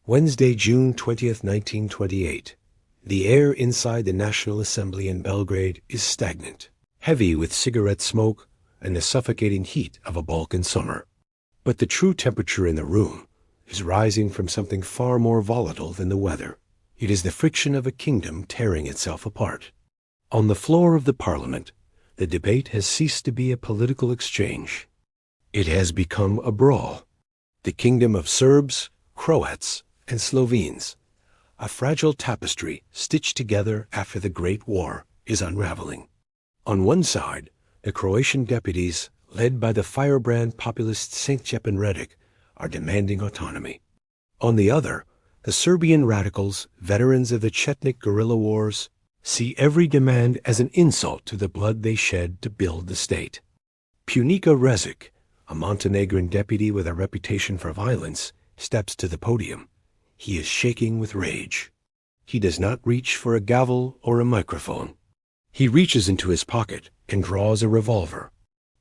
Wednesday, June 20th, 1928. The air inside the National Assembly in Belgrade is stagnant, heavy with cigarette smoke and the suffocating heat of a Balkan summer. But the true temperature in the room is rising from something far more volatile than the weather. It is the friction of a kingdom tearing itself apart. On the floor of the parliament, the debate has ceased to be a political exchange. It has become a brawl. The kingdom of Serbs, Croats, and Slovenes, a fragile tapestry stitched together after the Great War, is unraveling. On one side, the Croatian deputies, led by the firebrand populist Stjepan Radic, are demanding autonomy. On the other, the Serbian radicals, veterans of the Chetnik guerrilla wars, see every demand as an insult to the blood they shed to build the state. Punica Rezic, a Montenegrin deputy with a reputation for violence, steps to the podium. He is shaking with rage. He does not reach for a gavel or a microphone. He reaches into his pocket and draws a revolver.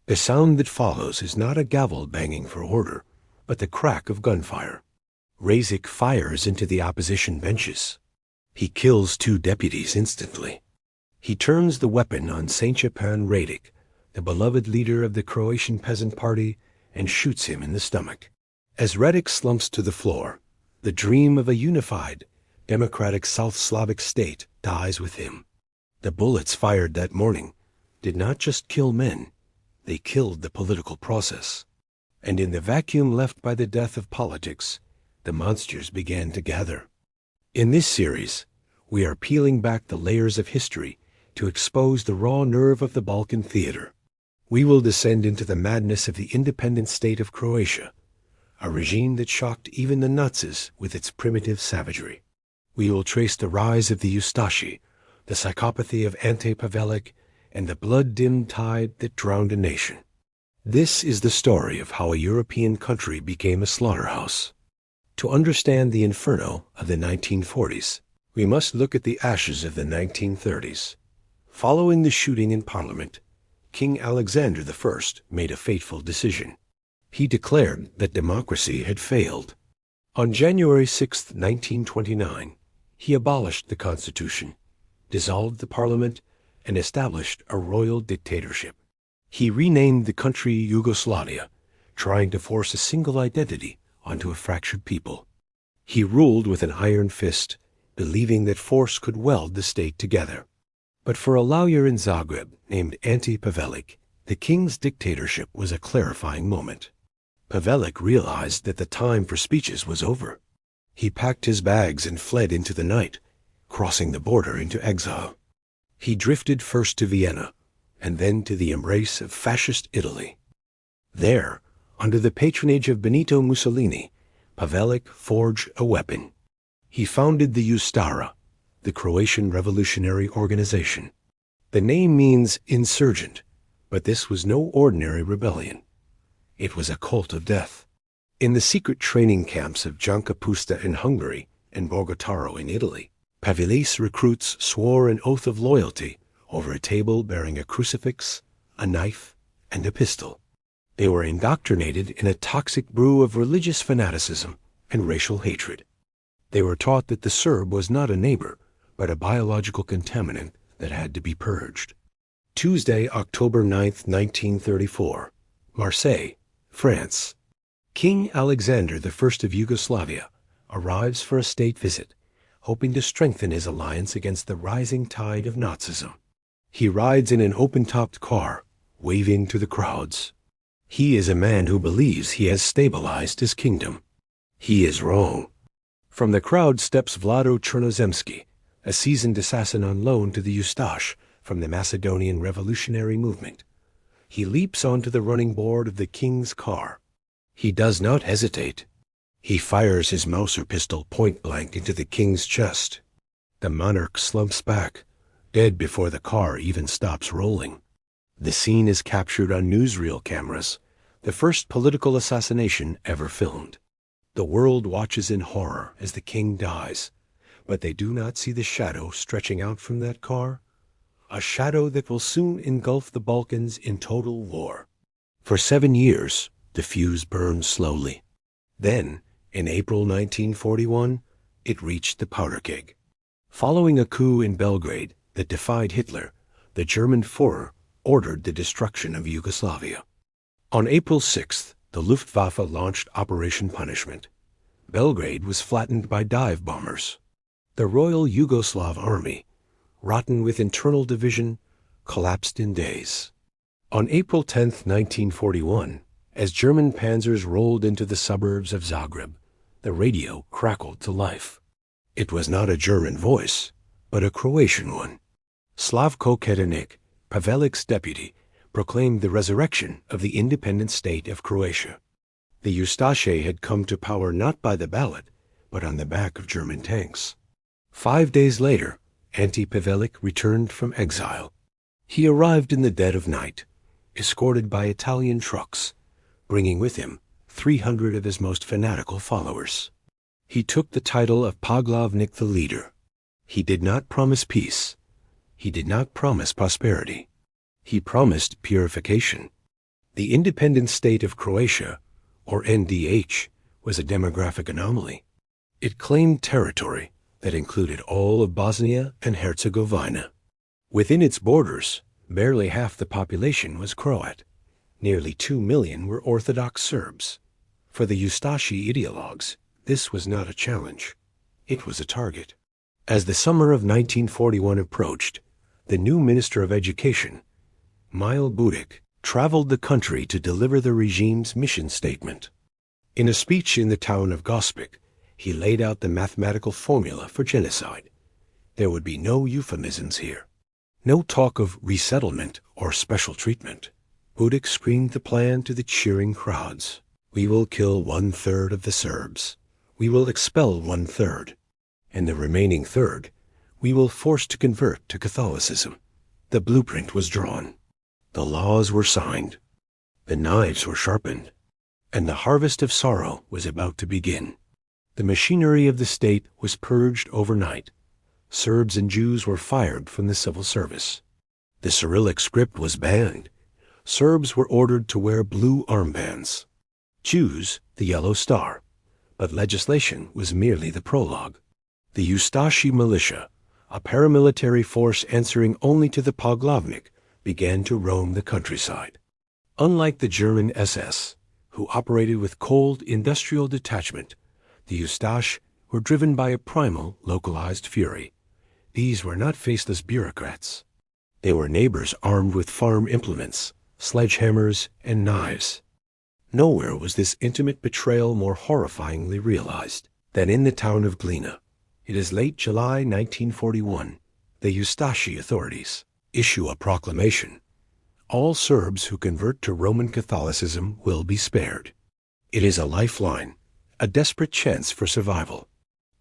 The sound that follows is not a gavel banging for order, but the crack of gunfire. Rezic fires into the opposition benches. He kills 2 deputies instantly. He turns the weapon on Stjepan Radic, the beloved leader of the Croatian Peasant Party, and shoots him in the stomach. As Radic slumps to the floor, the dream of a unified, democratic South Slavic state dies with him. The bullets fired that morning did not just kill men, they killed the political process. And in the vacuum left by the death of politics, the monsters began to gather. In this series, we are peeling back the layers of history to expose the raw nerve of the Balkan theater. We will descend into the madness of the independent state of Croatia, a regime that shocked even the Nazis with its primitive savagery. We will trace the rise of the Ustaše, the psychopathy of Ante Pavelić, and the blood-dimmed tide that drowned a nation. This is the story of how a European country became a slaughterhouse. To understand the inferno of the 1940s, we must look at the ashes of the 1930s. Following the shooting in Parliament, King Alexander I made a fateful decision. He declared that democracy had failed. On January 6, 1929, he abolished the Constitution, dissolved the Parliament, and established a royal dictatorship. He renamed the country Yugoslavia, trying to force a single identity onto a fractured people. He ruled with an iron fist, believing that force could weld the state together. But for a lawyer in Zagreb named Ante Pavelić, the king's dictatorship was a clarifying moment. Pavelić realized that the time for speeches was over. He packed his bags and fled into the night, crossing the border into exile. He drifted first to Vienna, and then to the embrace of fascist Italy. There, under the patronage of Benito Mussolini, Pavelić forged a weapon. He founded the Ustaše, the Croatian revolutionary organization. The name means insurgent, but this was no ordinary rebellion. It was a cult of death. In the secret training camps of Janka Pusta in Hungary and Borgotaro in Italy, Pavelić recruits swore an oath of loyalty over a table bearing a crucifix, a knife, and a pistol. They were indoctrinated in a toxic brew of religious fanaticism and racial hatred. They were taught that the Serb was not a neighbor, but a biological contaminant that had to be purged. Tuesday, October 9, 1934, Marseille, France. King Alexander I of Yugoslavia arrives for a state visit, hoping to strengthen his alliance against the rising tide of Nazism. He rides in an open-topped car, waving to the crowds. He is a man who believes he has stabilized his kingdom. He is wrong. From the crowd steps Vlado Chernozemski, a seasoned assassin on loan to the Ustaše from the Macedonian revolutionary movement. He leaps onto the running board of the king's car. He does not hesitate. He fires his Mauser pistol point-blank into the king's chest. The monarch slumps back, dead before the car even stops rolling. The scene is captured on newsreel cameras, the first political assassination ever filmed. The world watches in horror as the king dies, but they do not see the shadow stretching out from that car, a shadow that will soon engulf the Balkans in total war. For 7 years, the fuse burned slowly. Then, In April 1941, it reached the powder keg. Following a coup in Belgrade that defied Hitler, the German Führer ordered the destruction of Yugoslavia. On April 6th, the Luftwaffe launched Operation Punishment. Belgrade was flattened by dive bombers. The Royal Yugoslav Army, rotten with internal division, collapsed in days. On April 10, 1941, as German panzers rolled into the suburbs of Zagreb, the radio crackled to life. It was not a German voice, but a Croatian one. Slavko Kedenik, Pavelić's deputy, proclaimed the resurrection of the independent state of Croatia. The Ustaše had come to power not by the ballot, but on the back of German tanks. 5 days later, Ante Pavelić returned from exile. He arrived in the dead of night, escorted by Italian trucks, bringing with him 300 of his most fanatical followers. He took the title of Poglavnik the Leader. He did not promise peace. He did not promise prosperity. He promised purification. The Independent State of Croatia, or NDH, was a demographic anomaly. It claimed territory that included all of Bosnia and Herzegovina. Within its borders, barely half the population was Croat. Nearly 2 million were Orthodox Serbs. For the Ustaše ideologues, this was not a challenge. It was a target. As the summer of 1941 approached, the new Minister of Education, Maks Luburić, traveled the country to deliver the regime's mission statement. In a speech in the town of Gospić, he laid out the mathematical formula for genocide. There would be no euphemisms here. No talk of resettlement or special treatment. Luburić screamed the plan to the cheering crowds. We will kill 1/3 of the Serbs. We will expel 1/3. And the remaining third, we will force to convert to Catholicism. The blueprint was drawn. The laws were signed. The knives were sharpened. And the harvest of sorrow was about to begin. The machinery of the state was purged overnight. Serbs and Jews were fired from the civil service. The Cyrillic script was banned. Serbs were ordered to wear blue armbands. Jews, the yellow star. But legislation was merely the prologue. The Ustaše militia, a paramilitary force answering only to the Poglavnik, began to roam the countryside. Unlike the German SS, who operated with cold industrial detachment, the Ustaše were driven by a primal, localized fury. These were not faceless bureaucrats. They were neighbors armed with farm implements, sledgehammers, and knives. Nowhere was this intimate betrayal more horrifyingly realized than in the town of Glina. It is late July 1941. The Ustaše authorities issue a proclamation. All Serbs who convert to Roman Catholicism will be spared. It is a lifeline, a desperate chance for survival.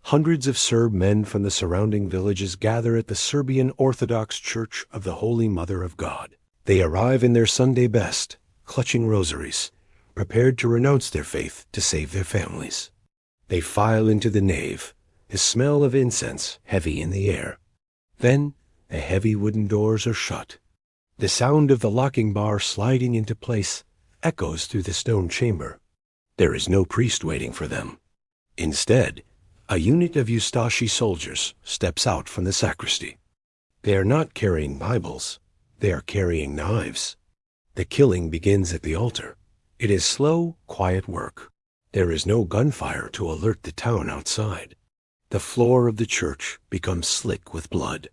Hundreds of Serb men from the surrounding villages gather at the Serbian Orthodox Church of the Holy Mother of God. They arrive in their Sunday best, clutching rosaries, prepared to renounce their faith to save their families. They file into the nave, the smell of incense heavy in the air. Then the heavy wooden doors are shut. The sound of the locking bar sliding into place echoes through the stone chamber. There is no priest waiting for them. Instead, a unit of Ustaše soldiers steps out from the sacristy. They are not carrying Bibles. They are carrying knives. The killing begins at the altar. It is slow, quiet work. There is no gunfire to alert the town outside. The floor of the church becomes slick with blood.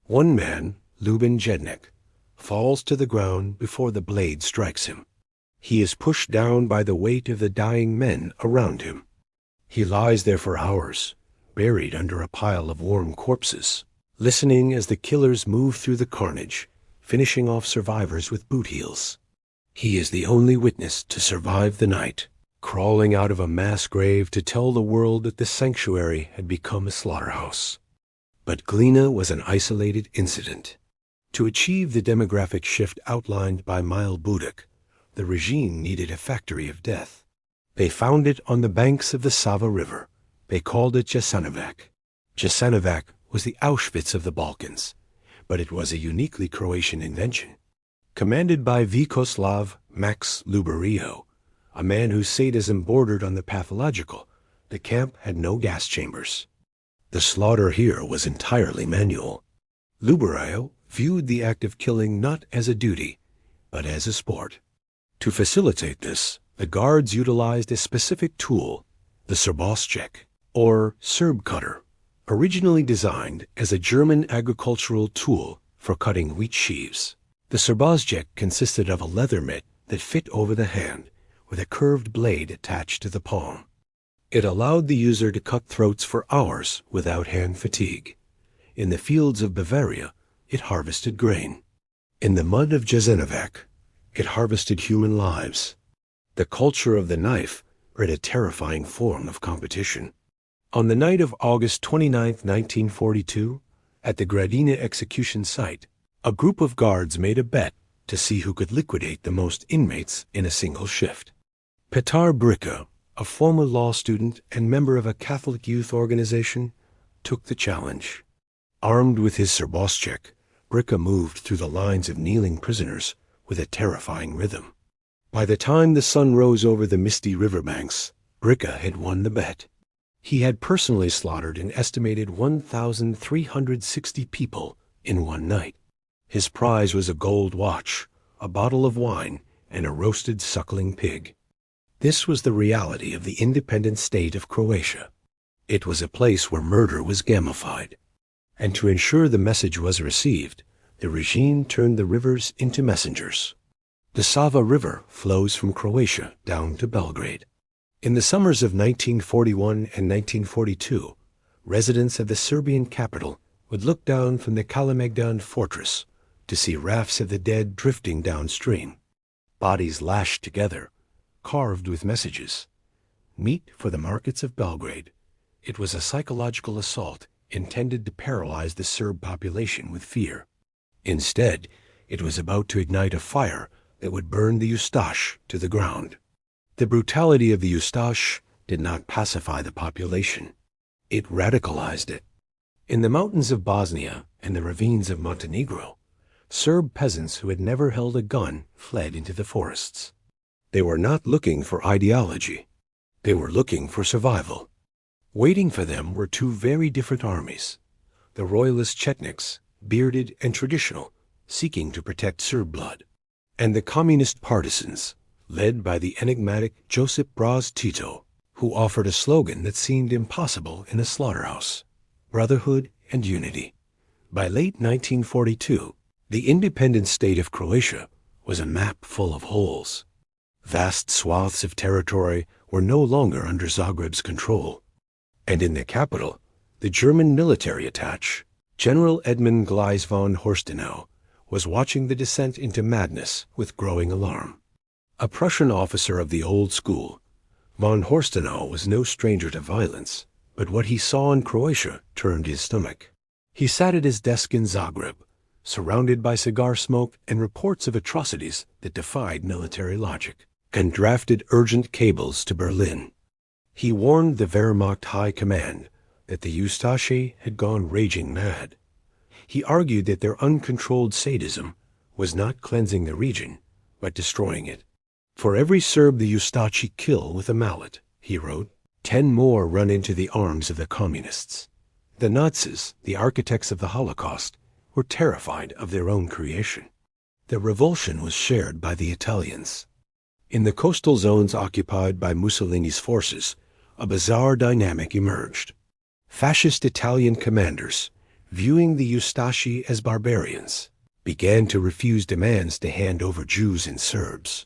One man, Lubin Jednik, falls to the ground before the blade strikes him. He is pushed down by the weight of the dying men around him. He lies there for hours, buried under a pile of warm corpses, listening as the killers move through the carnage, finishing off survivors with boot heels. He is the only witness to survive the night, crawling out of a mass grave to tell the world that the sanctuary had become a slaughterhouse. But Glina was an isolated incident. To achieve the demographic shift outlined by Maks Luburić, the regime needed a factory of death. They found it on the banks of the Sava River. They called it Jasenovac. Jasenovac was the Auschwitz of the Balkans, but it was a uniquely Croatian invention. Commanded by Maks Luburić, a man whose sadism bordered on the pathological, the camp had no gas chambers. The slaughter here was entirely manual. Luburić viewed the act of killing not as a duty, but as a sport. To facilitate this, the guards utilized a specific tool, the savagery, or Serb cutter, originally designed as a German agricultural tool for cutting wheat sheaves. The savagery consisted of a leather mitt that fit over the hand, with a curved blade attached to the palm. It allowed the user to cut throats for hours without hand fatigue. In the fields of Bavaria, it harvested grain. In the mud of Jasenovac, it harvested human lives. The culture of the knife bred a terrifying form of competition. On the night of August 29, 1942, at the Gradina execution site, a group of guards made a bet to see who could liquidate the most inmates in a single shift. Petar Bricka, a former law student and member of a Catholic youth organization, took the challenge. Armed with his savagery, Bricka moved through the lines of kneeling prisoners with a terrifying rhythm. By the time the sun rose over the misty riverbanks, Bricka had won the bet. He had personally slaughtered an estimated 1,360 people in one night. His prize was a gold watch, a bottle of wine, and a roasted suckling pig. This was the reality of the independent state of Croatia. It was a place where murder was gamified. And to ensure the message was received, the regime turned the rivers into messengers. The Sava River flows from Croatia down to Belgrade. In the summers of 1941 and 1942, residents of the Serbian capital would look down from the Kalemegdan fortress to see rafts of the dead drifting downstream, bodies lashed together, carved with messages. Meat for the markets of Belgrade. It was a psychological assault intended to paralyze the Serb population with fear. Instead, it was about to ignite a fire that would burn the Ustaše to the ground. The brutality of the Ustaše did not pacify the population. It radicalized it. In the mountains of Bosnia and the ravines of Montenegro, Serb peasants who had never held a gun fled into the forests. They were not looking for ideology. They were looking for survival. Waiting for them were two very different armies. The royalist Chetniks, bearded and traditional, seeking to protect Serb blood, and the communist partisans, led by the enigmatic Josip Broz Tito, who offered a slogan that seemed impossible in a slaughterhouse: brotherhood and unity. By late 1942, the independent state of Croatia was a map full of holes. Vast swaths of territory were no longer under Zagreb's control. And in the capital, the German military attaché, General Edmund Gleis von Horstenau, was watching the descent into madness with growing alarm. A Prussian officer of the old school, von Horstenau was no stranger to violence, but what he saw in Croatia turned his stomach. He sat at his desk in Zagreb, surrounded by cigar smoke and reports of atrocities that defied military logic, and drafted urgent cables to Berlin. He warned the Wehrmacht High Command that the Ustaše had gone raging mad. He argued that their uncontrolled sadism was not cleansing the region, but destroying it. For every Serb the Ustaše kill with a mallet, he wrote, 10 more run into the arms of the communists. The Nazis, the architects of the Holocaust, were terrified of their own creation. The revulsion was shared by the Italians. In the coastal zones occupied by Mussolini's forces, a bizarre dynamic emerged. Fascist Italian commanders, viewing the Ustaše as barbarians, began to refuse demands to hand over Jews and Serbs.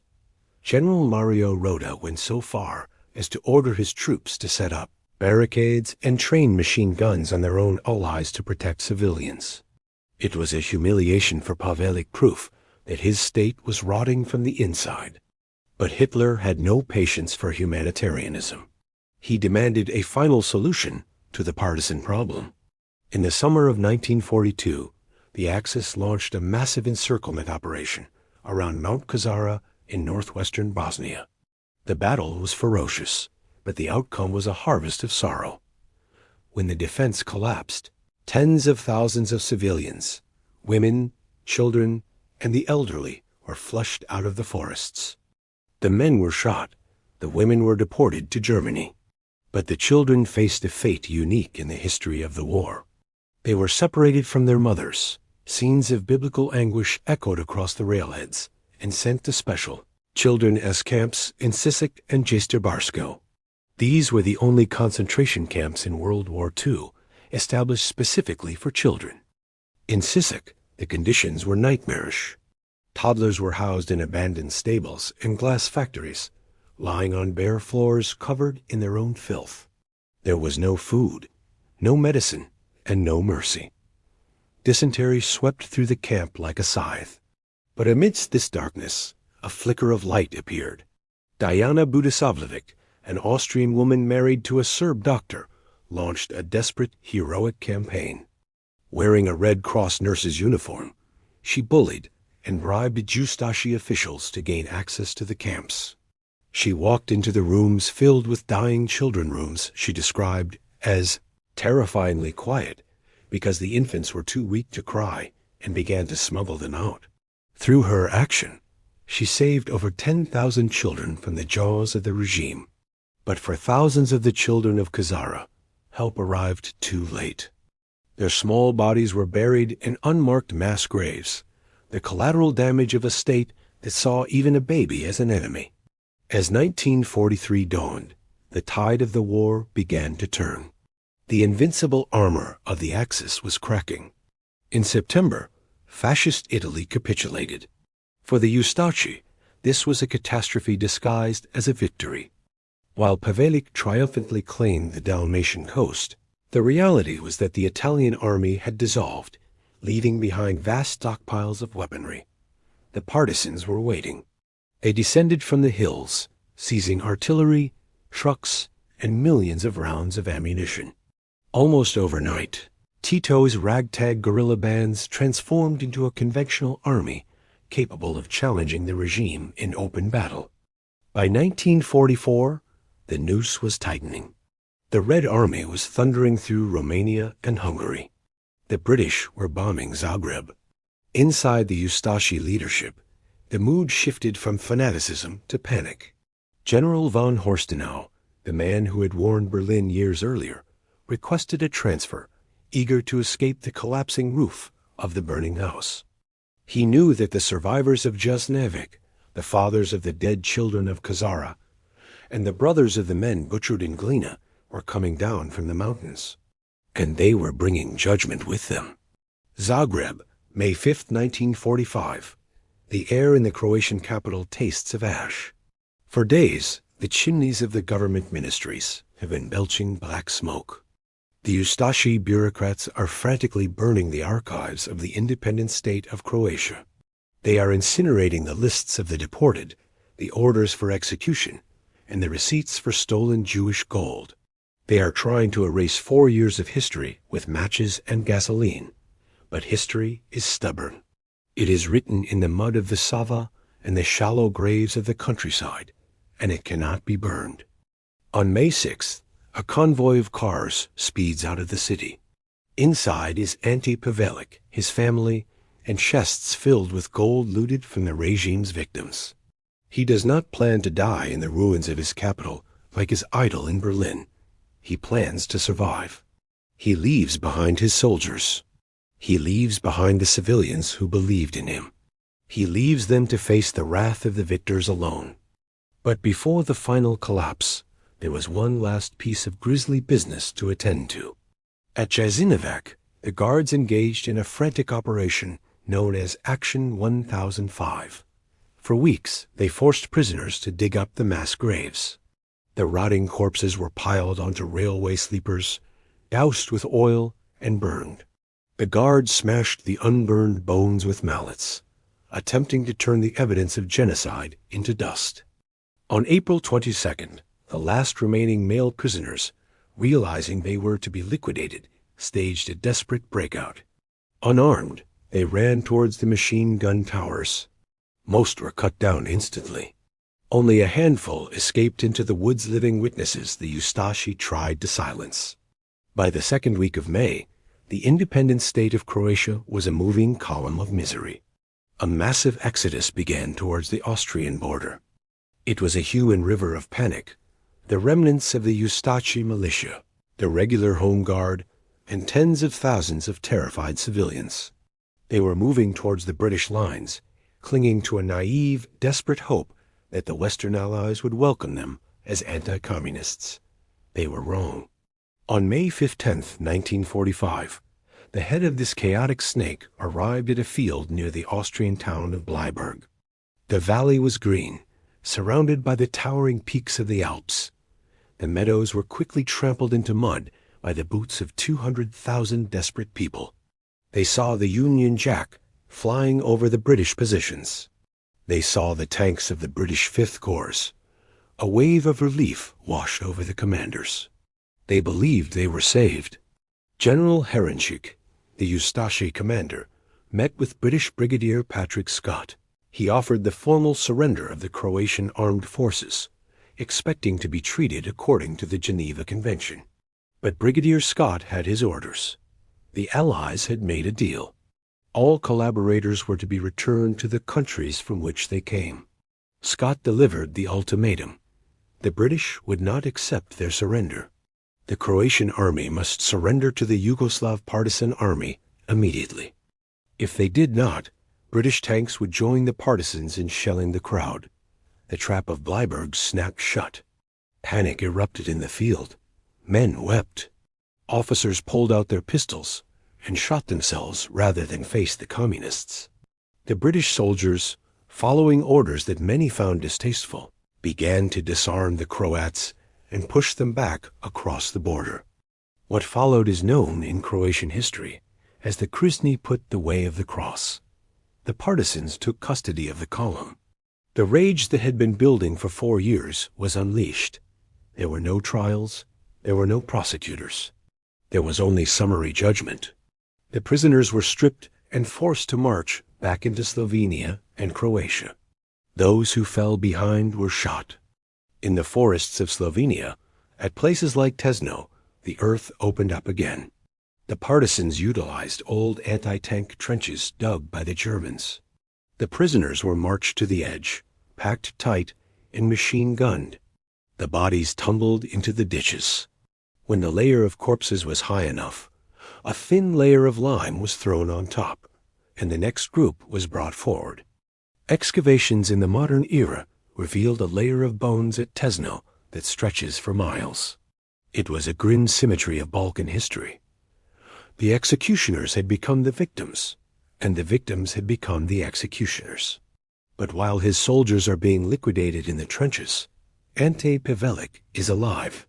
General Mario Rota went so far as to order his troops to set up barricades and train machine guns on their own allies to protect civilians. It was a humiliation for Pavelić, proof that his state was rotting from the inside. But Hitler had no patience for humanitarianism. He demanded a final solution to the partisan problem. In the summer of 1942, the Axis launched a massive encirclement operation around Mount Kozara in northwestern Bosnia. The battle was ferocious, but the outcome was a harvest of sorrow. When the defense collapsed, tens of thousands of civilians, women, children, and the elderly were flushed out of the forests. The men were shot, the women were deported to Germany. But the children faced a fate unique in the history of the war. They were separated from their mothers. Scenes of biblical anguish echoed across the railheads, and sent to special children's camps in Sisak and Jasenovac. These were the only concentration camps in World War II established specifically for children. In Sisak, the conditions were nightmarish. Toddlers were housed in abandoned stables and glass factories, lying on bare floors covered in their own filth. There was no food, no medicine, and no mercy. Dysentery swept through the camp like a scythe. But amidst this darkness, a flicker of light appeared. Diana Budisavljević, an Austrian woman married to a Serb doctor, launched a desperate, heroic campaign. Wearing a Red Cross nurse's uniform, she bullied and bribed Ustaše officials to gain access to the camps. She walked into the rooms filled with dying children, rooms she described as terrifyingly quiet because the infants were too weak to cry, and began to smuggle them out. Through her action, she saved over 10,000 children from the jaws of the regime. But for thousands of the children of Kozara, help arrived too late. Their small bodies were buried in unmarked mass graves, the collateral damage of a state that saw even a baby as an enemy. As 1943 dawned, the tide of the war began to turn. The invincible armor of the Axis was cracking. In September, fascist Italy capitulated. For the Ustaše, this was a catastrophe disguised as a victory. While Pavelić triumphantly claimed the Dalmatian coast, the reality was that the Italian army had dissolved, leaving behind vast stockpiles of weaponry. The partisans were waiting. They descended from the hills, seizing artillery, trucks, and millions of rounds of ammunition. Almost overnight, Tito's ragtag guerrilla bands transformed into a conventional army capable of challenging the regime in open battle. By 1944, the noose was tightening. The Red Army was thundering through Romania and Hungary. The British were bombing Zagreb. Inside the Ustaše leadership, the mood shifted from fanaticism to panic. General von Horstenau, the man who had warned Berlin years earlier, requested a transfer, eager to escape the collapsing roof of the burning house. He knew that the survivors of Jasenovac, the fathers of the dead children of Kozara, and the brothers of the men butchered in Glina were coming down from the mountains, and they were bringing judgment with them. Zagreb, May 5, 1945. The air in the Croatian capital tastes of ash. For days, the chimneys of the government ministries have been belching black smoke. The Ustaše bureaucrats are frantically burning the archives of the Independent State of Croatia. They are incinerating the lists of the deported, the orders for execution, and the receipts for stolen Jewish gold. They are trying to erase 4 years of history with matches and gasoline. But history is stubborn. It is written in the mud of the Sava and the shallow graves of the countryside, and it cannot be burned. On May 6th, a convoy of cars speeds out of the city. Inside is Ante Pavelić, his family, and chests filled with gold looted from the regime's victims. He does not plan to die in the ruins of his capital like his idol in Berlin. He plans to survive. He leaves behind his soldiers. He leaves behind the civilians who believed in him. He leaves them to face the wrath of the victors alone. But before the final collapse, there was one last piece of grisly business to attend to. At Jasenovac, the guards engaged in a frantic operation known as Action 1005. For weeks, they forced prisoners to dig up the mass graves. The rotting corpses were piled onto railway sleepers, doused with oil, and burned. The guards smashed the unburned bones with mallets, attempting to turn the evidence of genocide into dust. On April 22nd, the last remaining male prisoners, realizing they were to be liquidated, staged a desperate breakout. Unarmed, they ran towards the machine gun towers. Most were cut down instantly. Only a handful escaped into the woods, living witnesses the Ustaše tried to silence. By the second week of May, the independent state of Croatia was a moving column of misery. A massive exodus began towards the Austrian border. It was a hue and river of panic, the remnants of the Ustaše militia, the regular home guard, and tens of thousands of terrified civilians. They were moving towards the British lines, clinging to a naive, desperate hope that the Western Allies would welcome them as anti-communists. They were wrong. On May 15, 1945, the head of this chaotic snake arrived at a field near the Austrian town of Bleiburg. The valley was green, surrounded by the towering peaks of the Alps. The meadows were quickly trampled into mud by the boots of 200,000 desperate people. They saw the Union Jack flying over the British positions. They saw the tanks of the British Fifth Corps. A wave of relief washed over the commanders. They believed they were saved. General Herenschik, the Ustaše commander, met with British Brigadier Patrick Scott. He offered the formal surrender of the Croatian armed forces, expecting to be treated according to the Geneva Convention. But Brigadier Scott had his orders. The Allies had made a deal. All collaborators were to be returned to the countries from which they came. Scott delivered the ultimatum. The British would not accept their surrender. The Croatian army must surrender to the Yugoslav partisan army immediately. If they did not, British tanks would join the partisans in shelling the crowd. The trap of Bleiburg snapped shut. Panic erupted in the field. Men wept. Officers pulled out their pistols and shot themselves rather than face the communists. The British soldiers, following orders that many found distasteful, began to disarm the Croats and push them back across the border. What followed is known in Croatian history as the Križni put, the way of the cross. The partisans took custody of the column. The rage that had been building for 4 years was unleashed. There were no trials. There were no prosecutors. There was only summary judgment. The prisoners were stripped and forced to march back into Slovenia and Croatia. Those who fell behind were shot. In the forests of Slovenia, at places like Tesno, the earth opened up again. The partisans utilized old anti-tank trenches dug by the Germans. The prisoners were marched to the edge, packed tight, and machine-gunned. The bodies tumbled into the ditches. When the layer of corpses was high enough, a thin layer of lime was thrown on top, and the next group was brought forward. Excavations in the modern era revealed a layer of bones at Tesno that stretches for miles. It was a grim symmetry of Balkan history. The executioners had become the victims, and the victims had become the executioners. But while his soldiers are being liquidated in the trenches, Ante Pavelić is alive.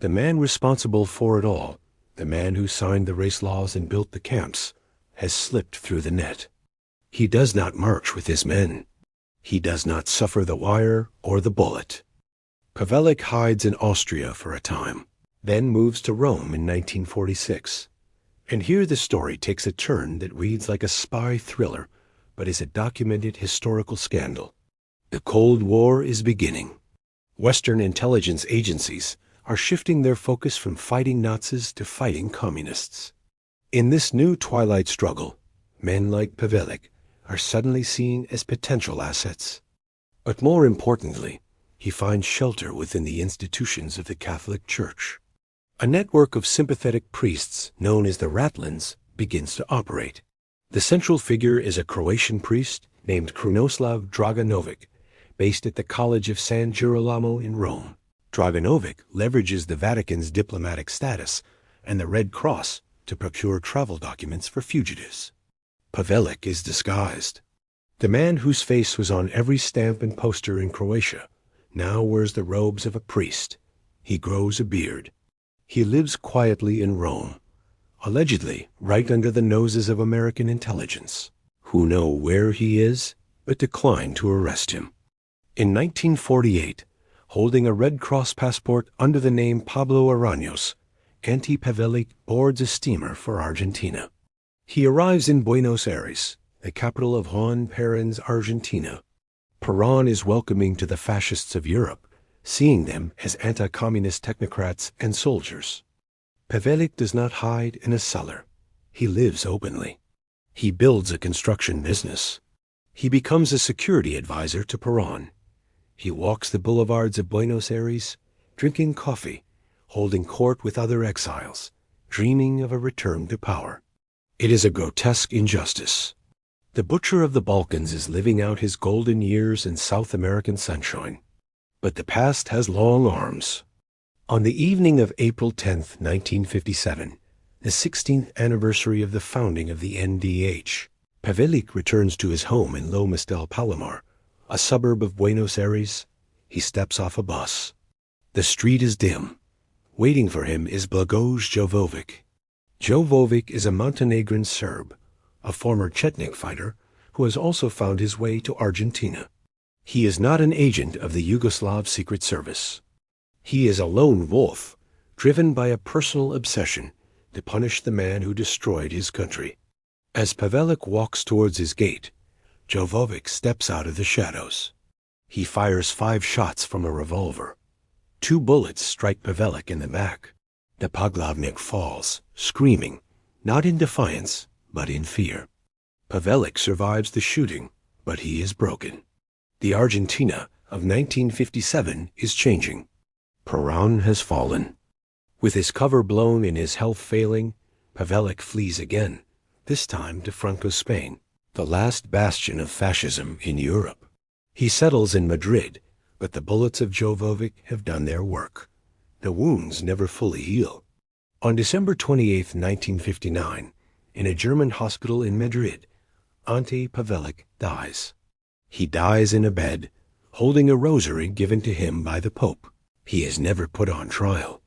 The man responsible for it all, the man who signed the race laws and built the camps, has slipped through the net. He does not march with his men. He does not suffer the wire or the bullet. Pavelić hides in Austria for a time, then moves to Rome in 1946. And here the story takes a turn that reads like a spy thriller, but is a documented historical scandal. The Cold War is beginning. Western intelligence agencies are shifting their focus from fighting Nazis to fighting communists. In this new twilight struggle, men like Pavelić are suddenly seen as potential assets. But more importantly, he finds shelter within the institutions of the Catholic Church. A network of sympathetic priests known as the Ratlins begins to operate. The central figure is a Croatian priest named Krunoslav Draganovic, based at the College of San Girolamo in Rome. Draganovic leverages the Vatican's diplomatic status and the Red Cross to procure travel documents for fugitives. Pavelić is disguised. The man whose face was on every stamp and poster in Croatia now wears the robes of a priest. He grows a beard. He lives quietly in Rome, allegedly right under the noses of American intelligence, who know where he is but decline to arrest him. In 1948, holding a Red Cross passport under the name Pablo Araños, Ante Pavelić boards a steamer for Argentina. He arrives in Buenos Aires, the capital of Juan Perón's Argentina. Perón is welcoming to the fascists of Europe, seeing them as anti-communist technocrats and soldiers. Pavelić does not hide in a cellar. He lives openly. He builds a construction business. He becomes a security advisor to Perón. He walks the boulevards of Buenos Aires, drinking coffee, holding court with other exiles, dreaming of a return to power. It is a grotesque injustice. The butcher of the Balkans is living out his golden years in South American sunshine. But the past has long arms. On the evening of April 10, 1957, the 16th anniversary of the founding of the NDH, Pavelić returns to his home in Lomas del Palomar, a suburb of Buenos Aires. He steps off a bus. The street is dim. Waiting for him is Blagoj Jovovic. Jovovic is a Montenegrin Serb, a former Chetnik fighter who has also found his way to Argentina. He is not an agent of the Yugoslav Secret Service. He is a lone wolf, driven by a personal obsession to punish the man who destroyed his country. As Pavelić walks towards his gate, Jovovic steps out of the shadows. He fires 5 shots from a revolver. 2 bullets strike Pavelić in the back. The Poglavnik falls, screaming, not in defiance, but in fear. Pavelić survives the shooting, but he is broken. The Argentina of 1957 is changing. Perón has fallen. With his cover blown and his health failing, Pavelić flees again, this time to Franco's Spain, the last bastion of fascism in Europe. He settles in Madrid, but the bullets of Jovovic have done their work. The wounds never fully heal. On December 28, 1959, in a German hospital in Madrid, Ante Pavelić dies. He dies in a bed, holding a rosary given to him by the Pope. He is never put on trial.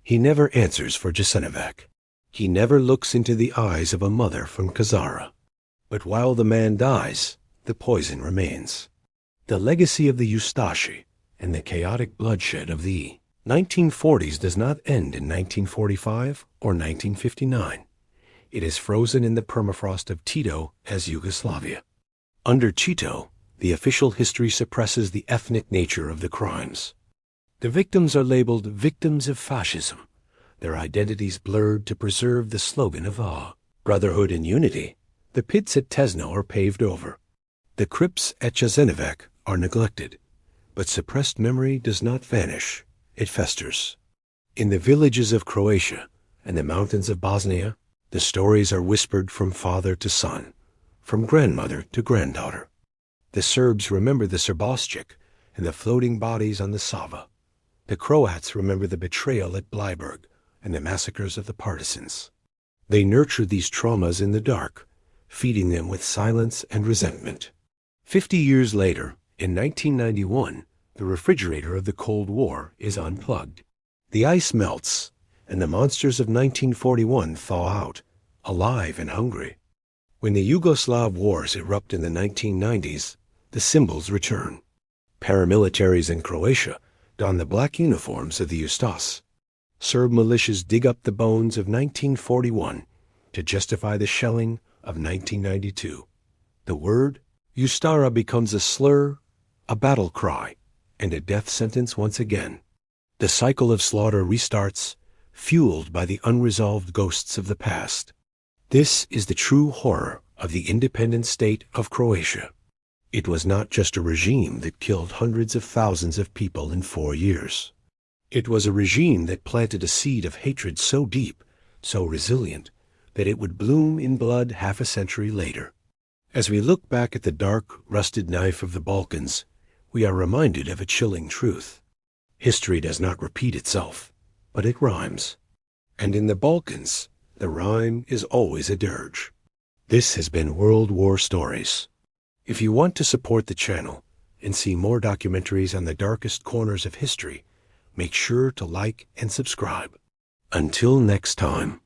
He never answers for Jasenovac. He never looks into the eyes of a mother from Kazara. But while the man dies, the poison remains. The legacy of the Ustaše and the chaotic bloodshed of the 1940s does not end in 1945 or 1959. It is frozen in the permafrost of Tito as Yugoslavia. Under Tito, the official history suppresses the ethnic nature of the crimes. The victims are labeled victims of fascism, their identities blurred to preserve the slogan of brotherhood and unity. The pits at Tesno are paved over. The crypts at Jasenovac are neglected. But suppressed memory does not vanish. It festers. In the villages of Croatia and the mountains of Bosnia, the stories are whispered from father to son, from grandmother to granddaughter. The Serbs remember the Srbosчik and the floating bodies on the Sava. The Croats remember the betrayal at Bleiburg and the massacres of the partisans. They nurture these traumas in the dark, feeding them with silence and resentment. 50 years later, in 1991, the refrigerator of the Cold War is unplugged. The ice melts, and the monsters of 1941 thaw out, alive and hungry. When the Yugoslav wars erupt in the 1990s, the symbols return. Paramilitaries in Croatia don the black uniforms of the Ustaše. Serb militias dig up the bones of 1941 to justify the shelling of 1992. The word Ustara becomes a slur, a battle cry, and a death sentence once again. The cycle of slaughter restarts, fueled by the unresolved ghosts of the past. This is the true horror of the independent state of Croatia. It was not just a regime that killed hundreds of thousands of people in 4 years. It was a regime that planted a seed of hatred so deep, so resilient, that it would bloom in blood half a century later. As we look back at the dark, rusted knife of the Balkans, we are reminded of a chilling truth. History does not repeat itself, but it rhymes. And in the Balkans, the rhyme is always a dirge. This has been World War Stories. If you want to support the channel and see more documentaries on the darkest corners of history, make sure to like and subscribe. Until next time.